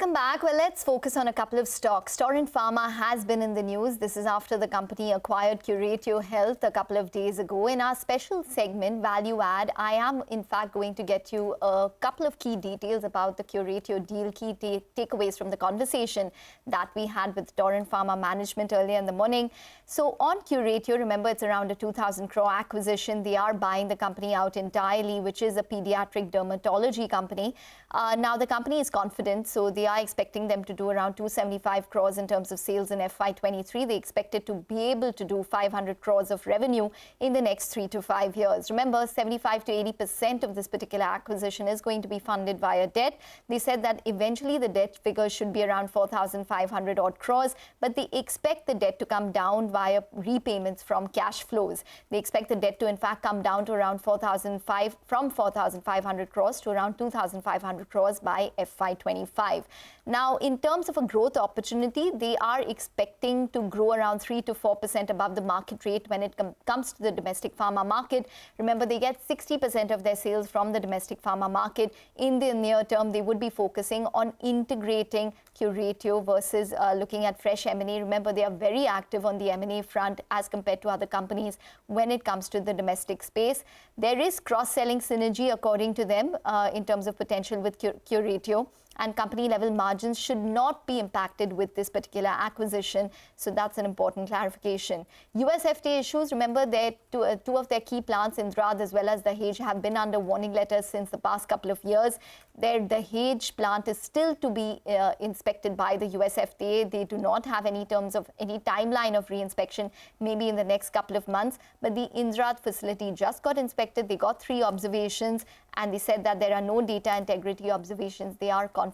Welcome back. Well, let's focus on a couple of stocks. Torrent Pharma has been in the news. This is after the company acquired Curatio Health a couple of days ago. In our special segment, Value Add, I am in fact going to get you a couple of key details about the Curatio deal, key takeaways from the conversation that we had with Torrent Pharma management earlier in the morning. So on Curatio, remember it's around a 2,000 crore acquisition. They are buying the company out entirely, which is a pediatric dermatology company. Now the company is confident, so they are expecting them to do around 275 crores in terms of sales in FY23. They expected to be able to do 500 crores of revenue in the next 3 to 5 years. Remember, 75 to 80% of this particular acquisition is going to be funded via debt. They said that eventually the debt figure should be around 4,500 odd crores, but they expect the debt to come down via repayments from cash flows. They expect the debt to in fact come down to around 4,500 crores to around 2,500 crores by FY25. Now, in terms of a growth opportunity, they are expecting to grow around 3 to 4% above the market rate when it comes to the domestic pharma market. Remember, they get 60% of their sales from the domestic pharma market. In the near term, they would be focusing on integrating Curatio versus looking at fresh M&A. Remember, they are very active on the M&A front as compared to other companies when it comes to the domestic space. There is cross-selling synergy, according to them, in terms of potential with Curatio, and company level margins should not be impacted with this particular acquisition. So that's an important clarification. US FDA issues, remember, two of their key plants, Indrad as well as Dahej, have been under warning letters since the past couple of years. The Dahej plant is still to be inspected by the US FDA. They do not have any terms of any timeline of re-inspection, maybe in the next couple of months. But the Indrad facility just got inspected. They got 3 observations, and they said that there are no data integrity observations. They are confident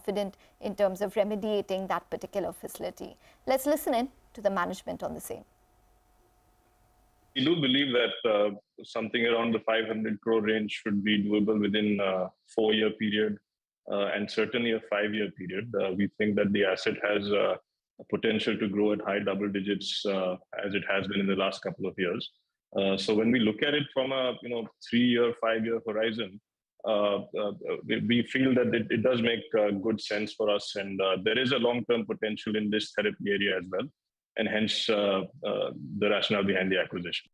in terms of remediating that particular facility. Let's listen in to the management on the same. We do believe that something around the 500 crore range should be doable within a 4-year period and certainly a 5-year period. We think that the asset has a potential to grow at high double digits as it has been in the last couple of years. So when we look at it from a 3-year, 5-year horizon, we feel that it does make good sense for us, and there is a long-term potential in this therapy area as well, and hence the rationale behind the acquisition.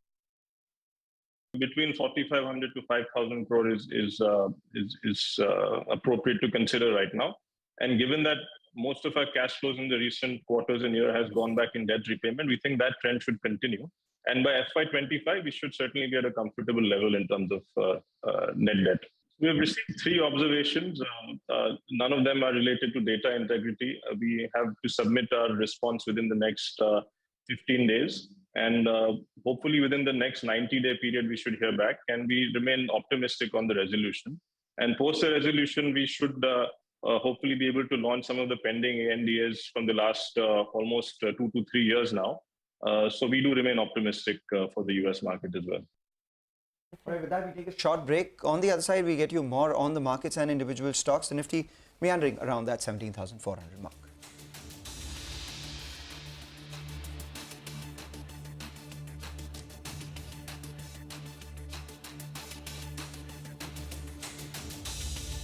Between 4,500 to 5,000 crore is appropriate to consider right now, and given that most of our cash flows in the recent quarters and year has gone back in debt repayment, we think that trend should continue. And by FY25, we should certainly be at a comfortable level in terms of net debt. We have received 3 observations. None of them are related to data integrity. We have to submit our response within the next 15 days. And hopefully within the next 90-day period, we should hear back. And we remain optimistic on the resolution. And post the resolution, we should hopefully be able to launch some of the pending ANDAs from the last almost 2 to 3 years now. So we do remain optimistic for the US market as well. All right, with that, we take a short break. On the other side, we get you more on the markets and individual stocks. The Nifty meandering around that 17,400 mark.